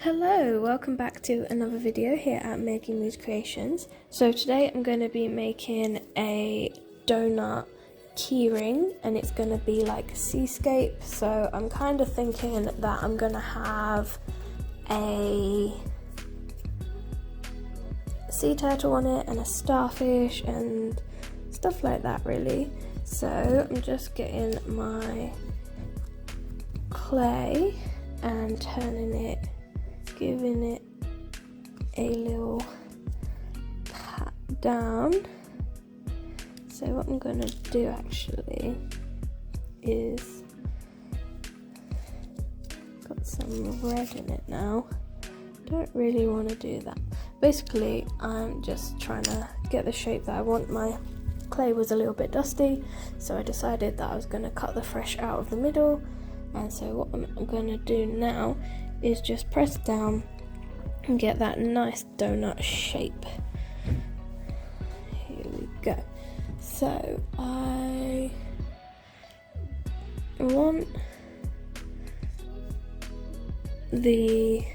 Hello, welcome back to another video here at Maggie Moose Creations. So today I'm going to be making a donut keyring and it's going to be like a seascape. So I'm kind of thinking that I'm going to have a sea turtle on it and a starfish and stuff like that really. So I'm just getting my clay and turning it, giving it a little pat down. So what I'm going to do actually is, got some red in it now, don't really want to do that. Basically I'm just trying to get the shape that I want. My clay was a little bit dusty, so I decided that I was going to cut the fresh out of the middle. And so what I'm going to do now is just press down and get that nice donut shape. Here we go. So I want the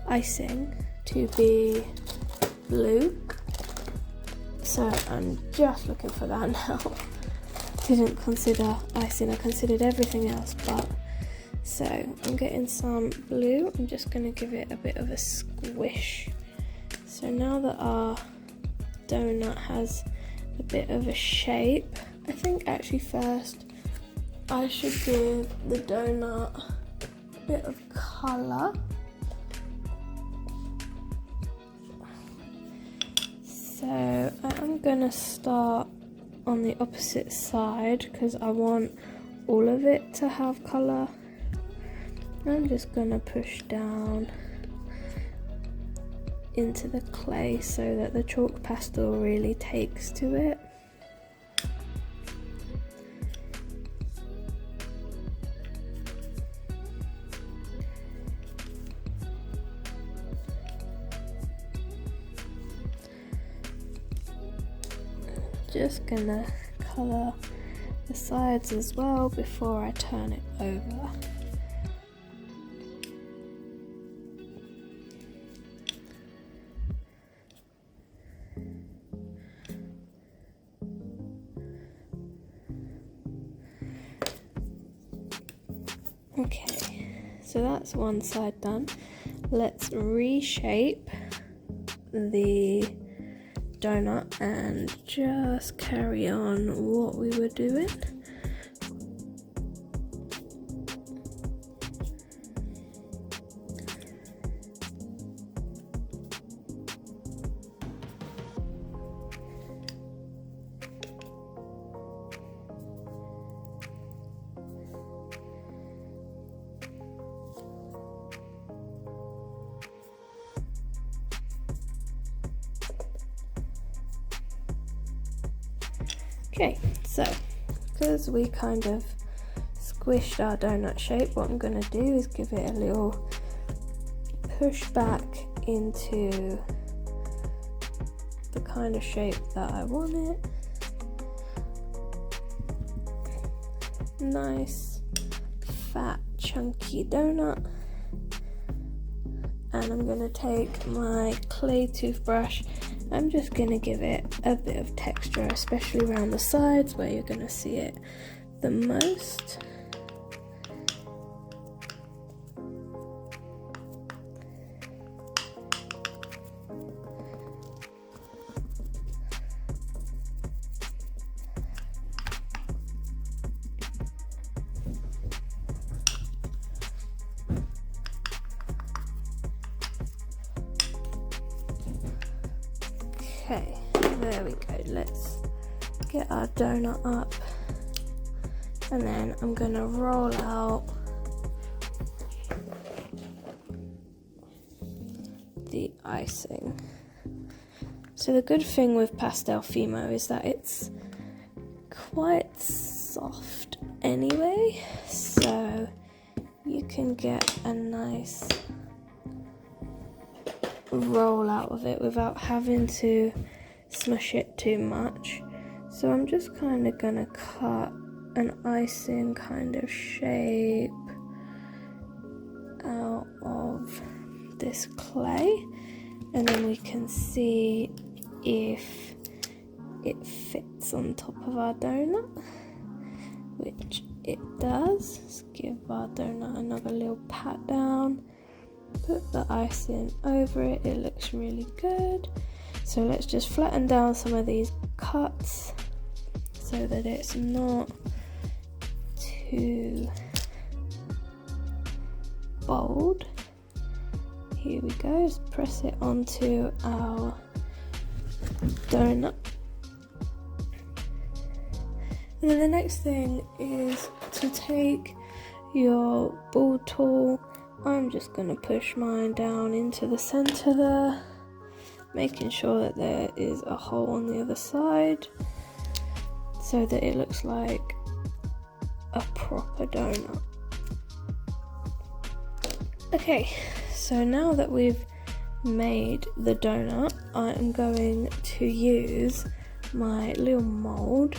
icing to be blue, so I'm just looking for that now. Didn't consider icing, I considered everything else, but so I'm getting some blue. I'm just going to give it a bit of a squish. So now that our donut has a bit of a shape, I think actually first I should give the donut a bit of colour. So I'm going to start on the opposite side because I want all of it to have colour. I'm just going to push down into the clay so that the chalk pastel really takes to it. Just gonna colour the sides as well before I turn it over. Okay, so that's one side done. Let's reshape the donut and just carry on what we were doing. Okay, so because we kind of squished our donut shape, what I'm going to do is give it a little push back into the kind of shape that I want it. Nice, fat, chunky donut. And I'm going to take my clay toothbrush. I'm just going to give it a bit of texture, especially around the sides where you're going to see it the most. Okay, there we go. Let's get our donut up and then I'm going to roll out the icing. So the good thing with pastel Fimo is that it's quite soft anyway, so you can get a nice roll out of it without having to smush it too much. So I'm just kind of gonna cut an icing kind of shape out of this clay, and then we can see if it fits on top of our donut, which it does. Let's give our donut another little pat down, put the icing over it. It looks really good. So let's just flatten down some of these cuts so that it's not too bold. Here we go, just press it onto our donut. And then the next thing is to take your ball tool. I'm just going to push mine down into the center there, making sure that there is a hole on the other side so that it looks like a proper donut. Okay, so now that we've made the donut, I am going to use my little mold.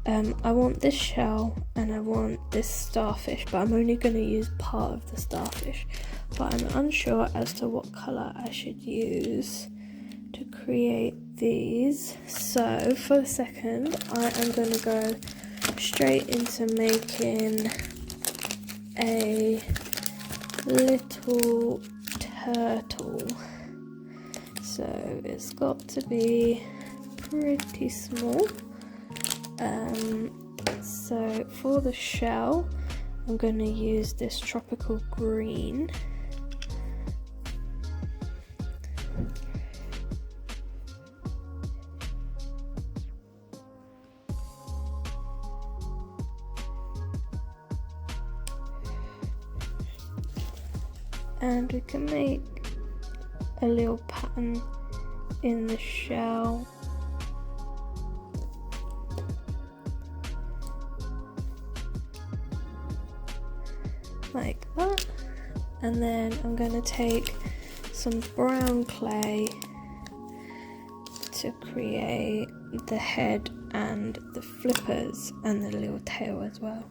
I want this shell and I want this starfish, but I'm only going to use part of the starfish, but I'm unsure as to what colour I should use to create these. So for a second I am going to go straight into making a little turtle. So it's got to be pretty small. So for the shell, I'm going to use this tropical green. And we can make a little pattern in the shell. Like that. And then I'm going to take some brown clay to create the head and the flippers and the little tail as well.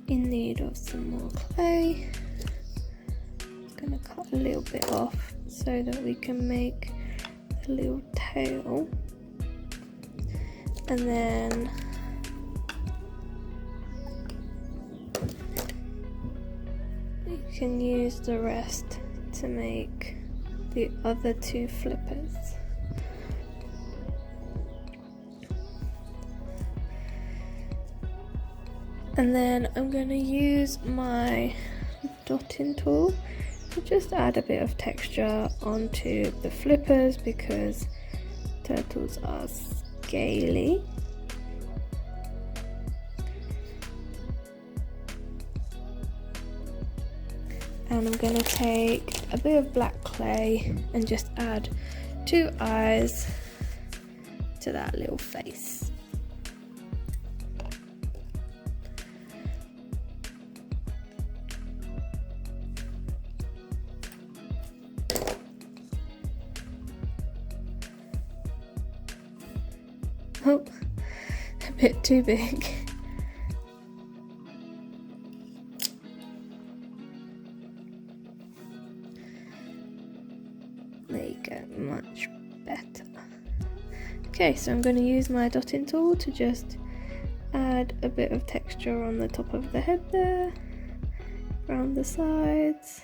In need of some more clay. I'm going to cut a little bit off so that we can make a little tail, and then you can use the rest to make the other two flippers. And then I'm going to use my dotting tool to just add a bit of texture onto the flippers because turtles are scaly. And I'm going to take a bit of black clay and just add 2 eyes to that little face. Oh, a bit too big. There you go, much better. Okay, so I'm going to use my dotting tool to just add a bit of texture on the top of the head there, around the sides.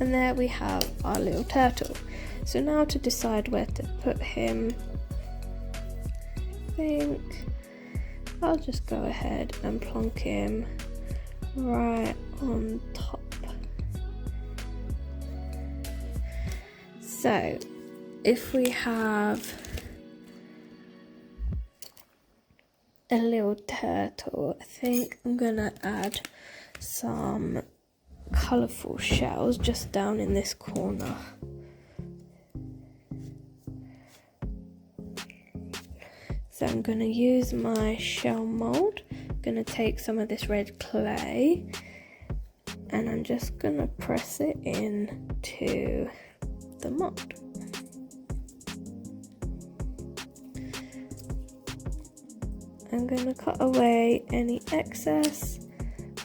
And there we have our little turtle. So now to decide where to put him, I think I'll just go ahead and plonk him right on top. So if we have a little turtle, I think I'm gonna add some colourful shells just down in this corner. So I'm going to use my shell mould. I'm going to take some of this red clay and I'm just going to press it into the mould. I'm going to cut away any excess,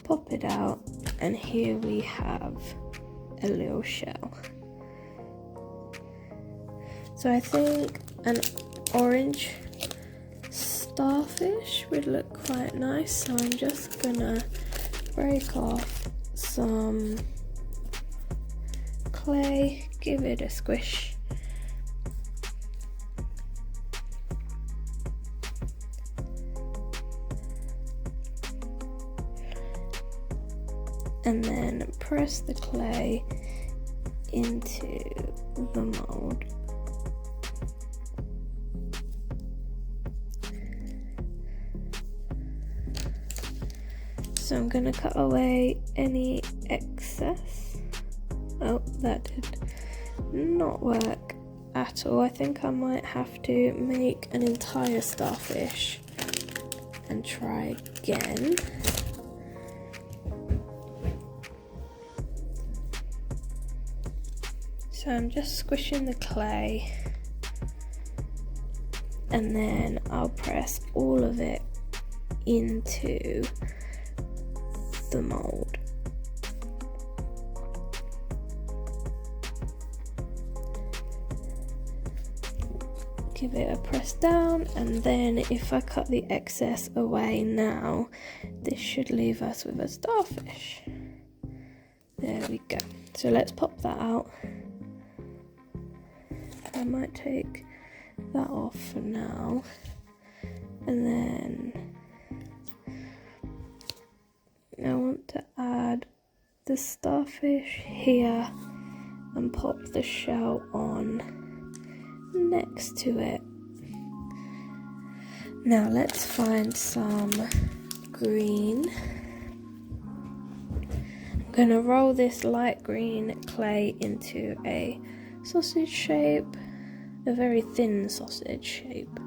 pop it out, and here we have a little shell. So I think an orange starfish would look quite nice, so I'm just gonna break off some clay, give it a squish, and then press the clay into the mould. So I'm going to cut away any excess. Oh, that did not work at all. I think I might have to make an entire starfish and try again. So I'm just squishing the clay and then I'll press all of it into the mould. Give it a press down, and then if I cut the excess away now, this should leave us with a starfish. There we go. So let's pop that out. I might take that off for now, and then I want to add the starfish here and pop the shell on next to it. Now let's find some green. I'm going to roll this light green clay into a sausage shape, a very thin sausage shape,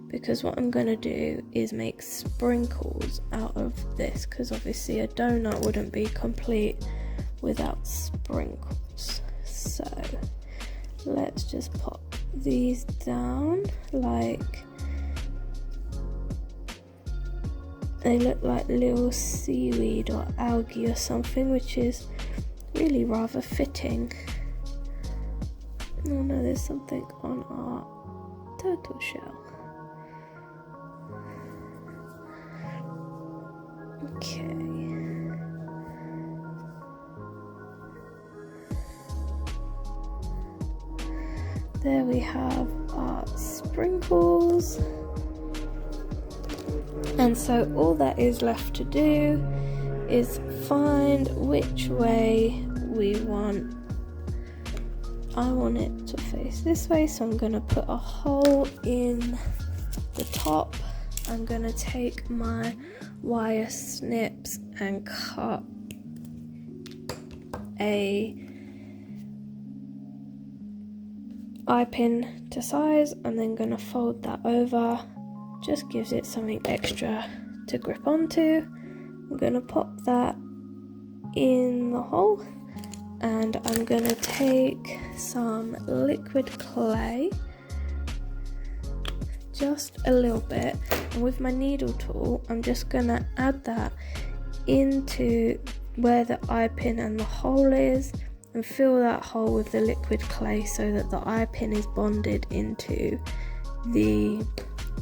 because what I'm going to do is make sprinkles out of this, because obviously a donut wouldn't be complete without sprinkles. So let's just pop these down like they look like little seaweed or algae or something, which is really rather fitting. Oh no, there's something on our turtle shell. Okay. There we have our sprinkles. And so all that is left to do is find which way we want. I want it to face this way, so I'm going to put a hole in the top. I'm going to take my wire snips and cut a eye pin to size. I'm then going to fold that over, just gives it something extra to grip onto. I'm going to pop that in the hole, and I'm going to take some liquid clay, just a little bit, and with my needle tool I'm just going to add that into where the eye pin and the hole is, and fill that hole with the liquid clay so that the eye pin is bonded into the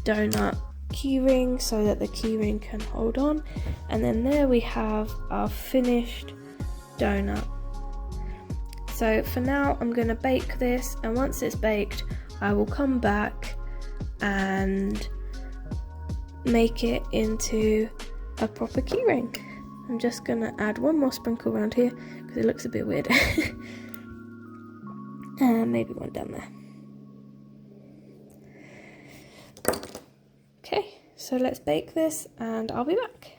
donut keyring so that the keyring can hold on. And then there we have our finished donut. So for now I'm going to bake this, and once it's baked I will come back and make it into a proper keyring. I'm just going to add one more sprinkle around here because it looks a bit weird. And maybe one down there. Okay, so let's bake this and I'll be back.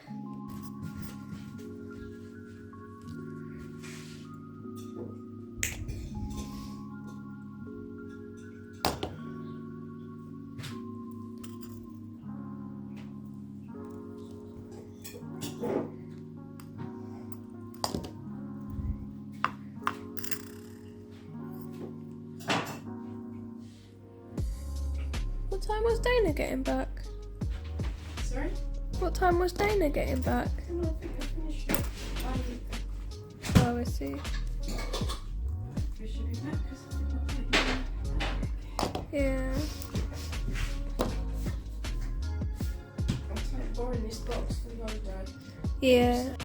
What time was Dana getting back? Sorry? What time was Dana getting back? I think I finished it. Oh, I see. We should be back because I think Yeah. I'm boring this box for the road. Yeah.